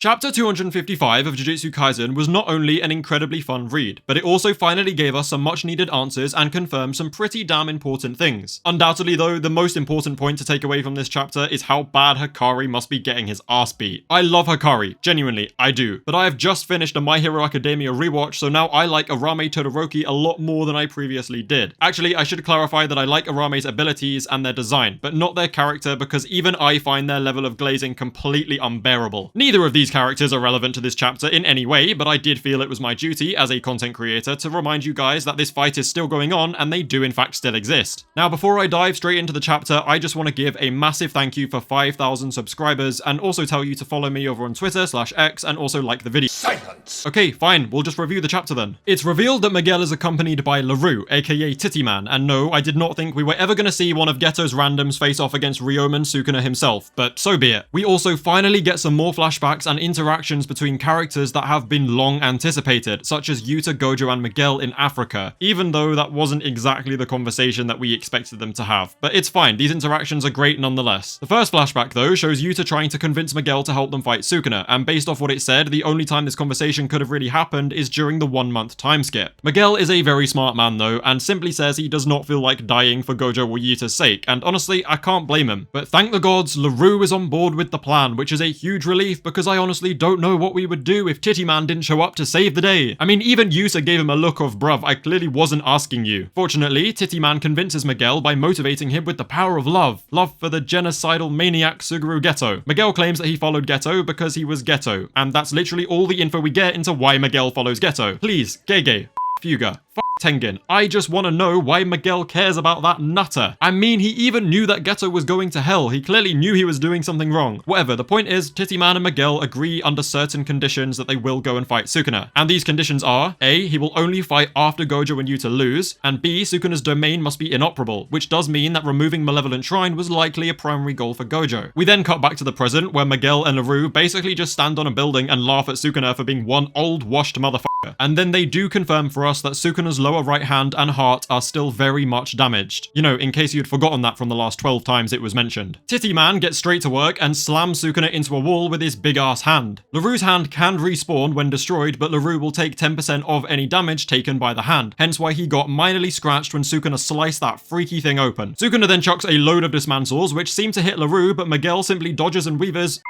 Chapter 255 of Jujutsu Kaisen was not only an incredibly fun read, but it also finally gave us some much needed answers and confirmed some pretty damn important things. Undoubtedly though, the most important point to take away from this chapter is how bad Hikari must be getting his ass beat. I love Hikari, genuinely, I do, but I have just finished a My Hero Academia rewatch, so now I like Uruame Todoroki a lot more than I previously did. Actually, I should clarify that I like Urame's abilities and their design, but not their character, because even I find their level of glazing completely unbearable. Neither of these characters are relevant to this chapter in any way, but I did feel it was my duty as a content creator to remind you guys that this fight is still going on and they do in fact still exist. Now, before I dive straight into the chapter, I just want to give a massive thank you for 5,000 subscribers and also tell you to follow me over on Twitter/X and also like the video. Silence! Okay, fine, we'll just review the chapter then. It's revealed that Miguel is accompanied by LaRue, aka Titty Man, and no, I did not think we were ever going to see one of Geto's randoms face off against Ryomen Sukuna himself, but so be it. We also finally get some more flashbacks and interactions between characters that have been long anticipated, such as Yuta, Gojo, and Miguel in Africa, even though that wasn't exactly the conversation that we expected them to have. But it's fine, these interactions are great nonetheless. The first flashback though shows Yuta trying to convince Miguel to help them fight Sukuna, and based off what it said, the only time this conversation could have really happened is during the 1 month time skip. Miguel is a very smart man though, and simply says he does not feel like dying for Gojo or Yuta's sake, and honestly, I can't blame him. But thank the gods, LaRue is on board with the plan, which is a huge relief because I honestly don't know what we would do if Titty Man didn't show up to save the day. I mean, even Yuta gave him a look of, bruv, I clearly wasn't asking you. Fortunately, Titty Man convinces Miguel by motivating him with the power of love. Love for the genocidal maniac Suguru Geto. Miguel claims that he followed Geto because he was Geto, and that's literally all the info we get into why Miguel follows Geto. Please, Gege, Fuga, Tengen. I just want to know why Miguel cares about that nutter. I mean, he even knew that Geto was going to hell. He clearly knew he was doing something wrong. Whatever, the point is, Titty Man and Miguel agree under certain conditions that they will go and fight Sukuna. And these conditions are, A, he will only fight after Gojo and Yuta lose, and B, Sukuna's domain must be inoperable, which does mean that removing Malevolent Shrine was likely a primary goal for Gojo. We then cut back to the present, where Miguel and LaRue basically just stand on a building and laugh at Sukuna for being one old washed motherfucker. And then they do confirm for us that Sukuna's lower right hand and heart are still very much damaged. You know, in case you'd forgotten that from the last 12 times it was mentioned. Titty Man gets straight to work and slams Sukuna into a wall with his big ass hand. LaRue's hand can respawn when destroyed, but LaRue will take 10% of any damage taken by the hand, hence why he got minorly scratched when Sukuna sliced that freaky thing open. Sukuna then chucks a load of dismantles, which seem to hit LaRue, but Miguel simply dodges and weavers.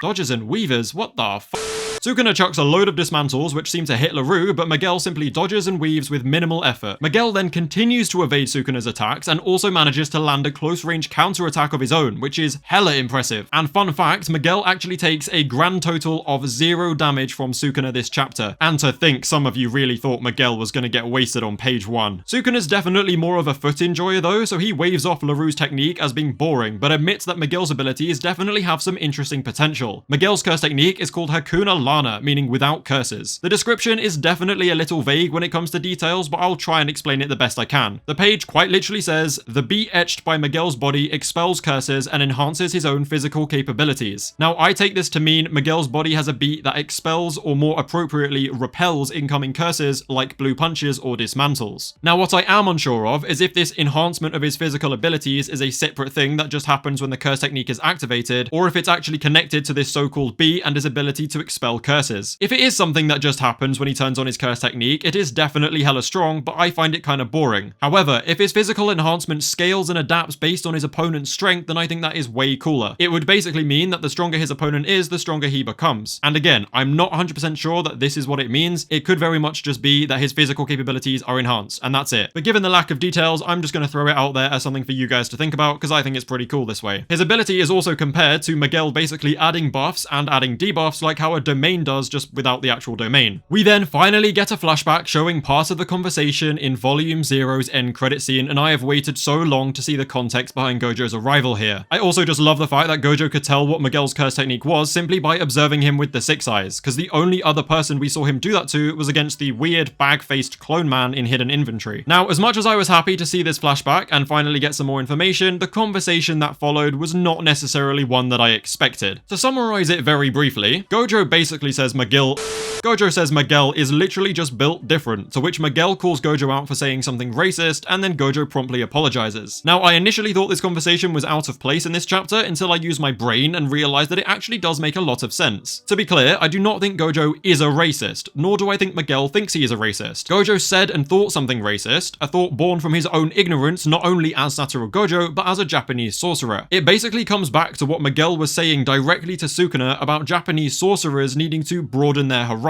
Dodges and weavers? What the f***? Sukuna chucks a load of dismantles which seem to hit LaRue, but Miguel simply dodges and weaves with minimal effort. Miguel then continues to evade Sukuna's attacks and also manages to land a close-range counter-attack of his own, which is hella impressive. And fun fact, Miguel actually takes a grand total of 0 damage from Sukuna this chapter. And to think some of you really thought Miguel was going to get wasted on page 1. Sukuna's definitely more of a foot enjoyer though, so he waves off LaRue's technique as being boring, but admits that Miguel's abilities definitely have some interesting potential. Miguel's curse technique is called Hakuna Lana, meaning without curses. The description is definitely a little vague when it comes to details, but I'll try and explain it the best I can. The page quite literally says, the beat etched by Miguel's body expels curses and enhances his own physical capabilities. Now, I take this to mean Miguel's body has a beat that expels, or more appropriately, repels incoming curses like blue punches or dismantles. Now, what I am unsure of is if this enhancement of his physical abilities is a separate thing that just happens when the curse technique is activated, or if it's actually connected to this so-called beat and his ability to expel curses. If it is something that just happens when he turns on his curse technique, it is definitely hella strong, but I find it kind of boring. However, if his physical enhancement scales and adapts based on his opponent's strength, then I think that is way cooler. It would basically mean that the stronger his opponent is, the stronger he becomes. And again, I'm not 100% sure that this is what it means. It could very much just be that his physical capabilities are enhanced, and that's it. But given the lack of details, I'm just going to throw it out there as something for you guys to think about, because I think it's pretty cool this way. His ability is also compared to Miguel basically adding buffs and adding debuffs like how a domain does, just without the actual domain. We then finally get a flashback showing part of the conversation in Volume 0's end credit scene, and I have waited so long to see the context behind Gojo's arrival here. I also just love the fact that Gojo could tell what Miguel's curse technique was simply by observing him with the 6 eyes, because the only other person we saw him do that to was against the weird bag-faced clone man in Hidden Inventory. Now, as much as I was happy to see this flashback and finally get some more information, the conversation that followed was not necessarily one that I expected. To summarize it very briefly, Gojo basically basically says Gojo says Miguel is literally just built different, to which Miguel calls Gojo out for saying something racist, and then Gojo promptly apologizes. Now, I initially thought this conversation was out of place in this chapter until I used my brain and realized that it actually does make a lot of sense. To be clear, I do not think Gojo is a racist, nor do I think Miguel thinks he is a racist. Gojo said and thought something racist, a thought born from his own ignorance not only as Satoru Gojo, but as a Japanese sorcerer. It basically comes back to what Miguel was saying directly to Sukuna about Japanese sorcerers needing to broaden their horizons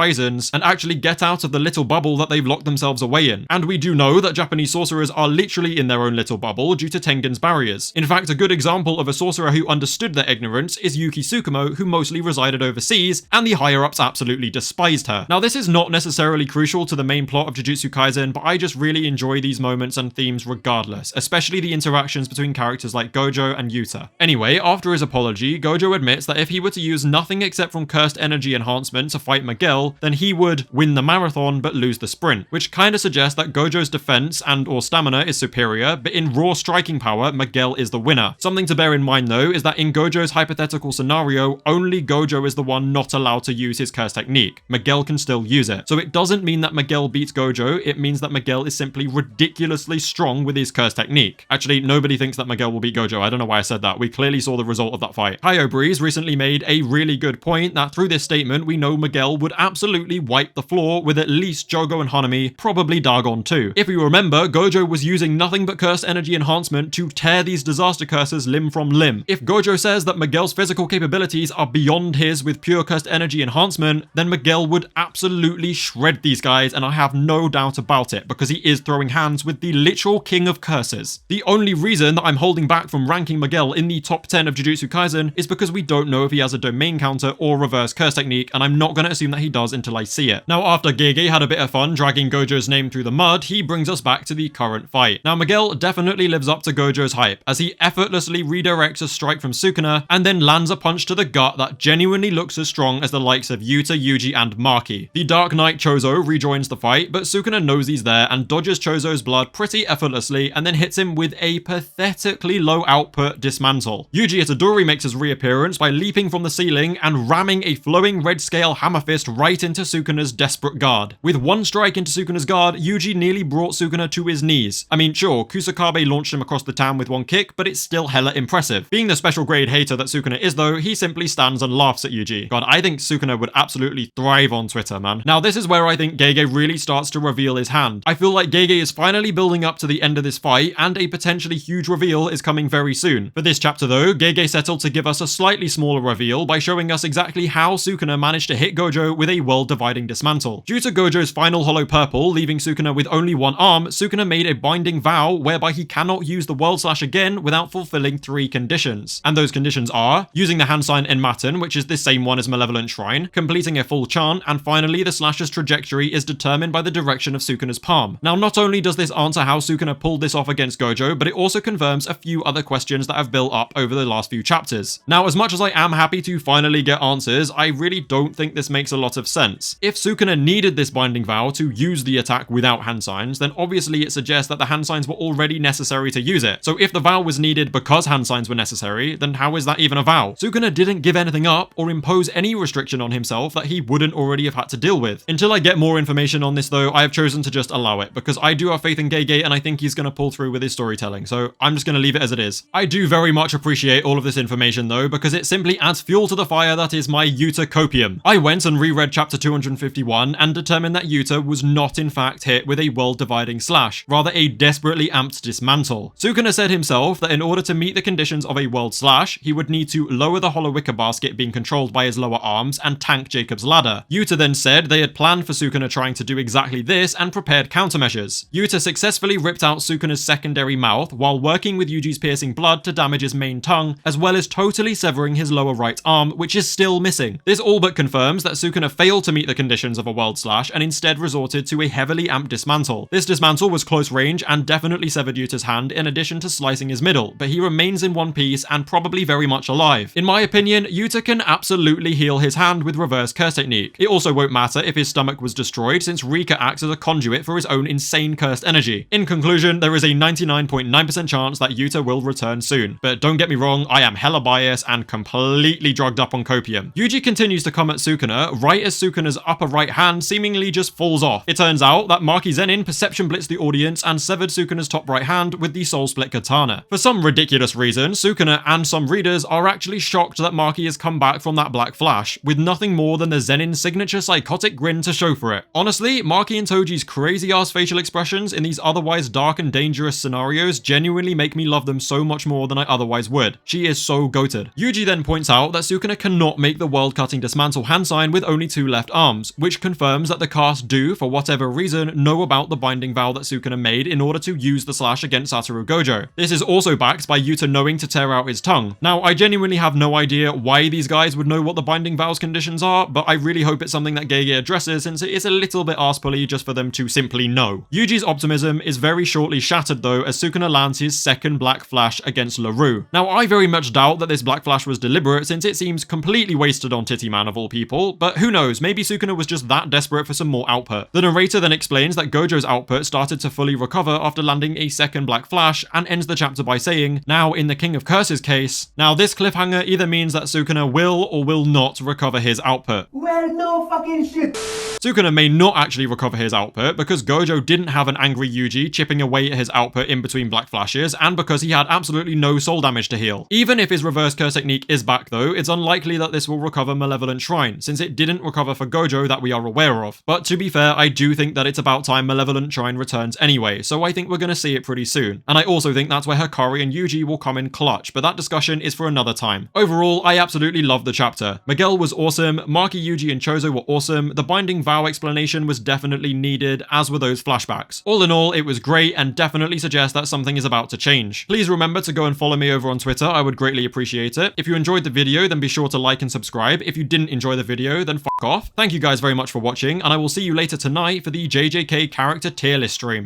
and actually get out of the little bubble that they've locked themselves away in. And we do know that Japanese sorcerers are literally in their own little bubble due to Tengen's barriers. In fact, a good example of a sorcerer who understood their ignorance is Yuki Tsukumo, who mostly resided overseas, and the higher-ups absolutely despised her. Now, this is not necessarily crucial to the main plot of Jujutsu Kaisen, but I just really enjoy these moments and themes regardless, especially the interactions between characters like Gojo and Yuta. Anyway, after his apology, Gojo admits that if he were to use nothing except from cursed energy enhancement to fight Miguel, then he would win the marathon but lose the sprint, which kinda suggests that Gojo's defense and or stamina is superior, but in raw striking power, Miguel is the winner. Something to bear in mind though is that in Gojo's hypothetical scenario, only Gojo is the one not allowed to use his curse technique. Miguel can still use it. So it doesn't mean that Miguel beats Gojo, it means that Miguel is simply ridiculously strong with his curse technique. Actually, nobody thinks that Miguel will beat Gojo. I don't know why I said that. We clearly saw the result of that fight. Hayo Breeze recently made a really good point that through this statement, we know Miguel would absolutely wipe the floor with at least Jogo and Hanami, probably Dagon too. If you remember, Gojo was using nothing but curse energy enhancement to tear these disaster curses limb from limb. If Gojo says that Miguel's physical capabilities are beyond his with pure cursed energy enhancement, then Miguel would absolutely shred these guys, and I have no doubt about it, because he is throwing hands with the literal king of curses. The only reason that I'm holding back from ranking Miguel in the top 10 of Jujutsu Kaisen is because we don't know if he has a domain counter or reverse curse technique, and I'm not going to assume that he does until I see it. Now, after Gege had a bit of fun dragging Gojo's name through the mud, he brings us back to the current fight. Now, Miguel definitely lives up to Gojo's hype, as he effortlessly redirects a strike from Sukuna, and then lands a punch to the gut that genuinely looks as strong as the likes of Yuta, Yuji, and Maki. The Dark Knight Chozo rejoins the fight, but Sukuna knows he's there and dodges Chozo's blood pretty effortlessly, and then hits him with a pathetically low output dismantle. Yuji Itadori makes his reappearance by leaping from the ceiling and ramming a flowing red scale hammer fist right into Sukuna's desperate guard. With one strike into Sukuna's guard, Yuji nearly brought Sukuna to his knees. I mean, sure, Kusakabe launched him across the town with one kick, but it's still hella impressive. Being the special grade hater that Sukuna is though, he simply stands and laughs at Yuji. God, I think Sukuna would absolutely thrive on Twitter, man. Now, this is where I think Gege really starts to reveal his hand. I feel like Gege is finally building up to the end of this fight, and a potentially huge reveal is coming very soon. For this chapter though, Gege settled to give us a slightly smaller reveal by showing us exactly how Sukuna managed to hit Gojo with a world-dividing dismantle. Due to Gojo's final hollow purple, leaving Sukuna with only one arm, Sukuna made a binding vow whereby he cannot use the world slash again without fulfilling 3 conditions. And those conditions are using the hand sign Enmaten, which is the same one as Malevolent Shrine, completing a full chant, and finally the slash's trajectory is determined by the direction of Sukuna's palm. Now, not only does this answer how Sukuna pulled this off against Gojo, but it also confirms a few other questions that have built up over the last few chapters. Now, as much as I am happy to finally get answers, I really don't think this makes a lot of sense. If Sukuna needed this binding vow to use the attack without hand signs, then obviously it suggests that the hand signs were already necessary to use it. So if the vow was needed because hand signs were necessary, then how is that even a vow? Sukuna didn't give anything up or impose any restriction on himself that he wouldn't already have had to deal with. Until I get more information on this though, I have chosen to just allow it, because I do have faith in Gege and I think he's going to pull through with his storytelling, so I'm just going to leave it as it is. I do very much appreciate all of this information though, because it simply adds fuel to the fire that is my Yuta copium. I went and reread chapter 251 and determined that Yuta was not in fact hit with a world-dividing slash, rather a desperately amped dismantle. Sukuna said himself that in order to meet the conditions of a world slash, he would need to lower the hollow wicker basket being controlled by his lower arms and tank Jacob's ladder. Yuta then said they had planned for Sukuna trying to do exactly this and prepared countermeasures. Yuta successfully ripped out Sukuna's secondary mouth while working with Yuji's piercing blood to damage his main tongue, as well as totally severing his lower right arm, which is still missing. This all but confirms that Sukuna failed to meet the conditions of a world slash and instead resorted to a heavily amped dismantle. This dismantle was close range and definitely severed Yuta's hand in addition to slicing his middle, but he remains in one piece and probably very much alive. In my opinion, Yuta can absolutely heal his hand with reverse curse technique. It also won't matter if his stomach was destroyed, since Rika acts as a conduit for his own insane cursed energy. In conclusion, there is a 99.9% chance that Yuta will return soon, but don't get me wrong, I am hella biased and completely drugged up on copium. Yuji continues to come at Sukuna right as Sukuna's upper right hand seemingly just falls off. It turns out that Maki Zenin perception blitzed the audience and severed Sukuna's top right hand with the Soul Split Katana. For some ridiculous reason, Sukuna and some readers are actually shocked that Maki has come back from that Black Flash, with nothing more than the Zenin signature psychotic grin to show for it. Honestly, Maki and Toji's crazy ass facial expressions in these otherwise dark and dangerous scenarios genuinely make me love them so much more than I otherwise would. She is so goated. Yuji then points out that Sukuna cannot make the world-cutting dismantle hand sign with only 2 left arms, which confirms that the cast do, for whatever reason, know about the binding vow that Sukuna made in order to use the slash against Satoru Gojo. This is also backed by Yuta knowing to tear out his tongue. Now, I genuinely have no idea why these guys would know what the binding vow's conditions are, but I really hope it's something that Gege addresses, since it is a little bit arse-pully just for them to simply know. Yuji's optimism is very shortly shattered though as Sukuna lands his second Black Flash against LaRue. Now, I very much doubt that this Black Flash was deliberate, since it seems completely wasted on Titty Man of all people, but who knows, maybe Sukuna was just that desperate for some more output. The narrator then explains that Gojo's output started to fully recover after landing a second Black Flash, and ends the chapter by saying, now in the King of Curses case. Now this cliffhanger either means that Sukuna will or will not recover his output. Well, no fucking shit. Sukuna may not actually recover his output because Gojo didn't have an angry Yuji chipping away at his output in between Black Flashes, and because he had absolutely no soul damage to heal. Even if his reverse curse technique is back though, it's unlikely that this will recover Malevolent Shrine, since it didn't recover for Gojo that we are aware of. But to be fair, I do think that it's about time Malevolent Shrine returns anyway, so I think we're gonna see it pretty soon. And I also think that's where Hikari and Yuji will come in clutch, but that discussion is for another time. Overall, I absolutely loved the chapter. Miguel was awesome, Maki, Yuji, and Chozo were awesome, the binding vow explanation was definitely needed, as were those flashbacks. All in all, it was great and definitely suggests that something is about to change. Please remember to go and follow me over on Twitter, I would greatly appreciate it. If you enjoyed the video, then be sure to like and subscribe. If you didn't enjoy the video, then fuck off. Thank you guys very much for watching, and I will see you later tonight for the JJK character tier list stream.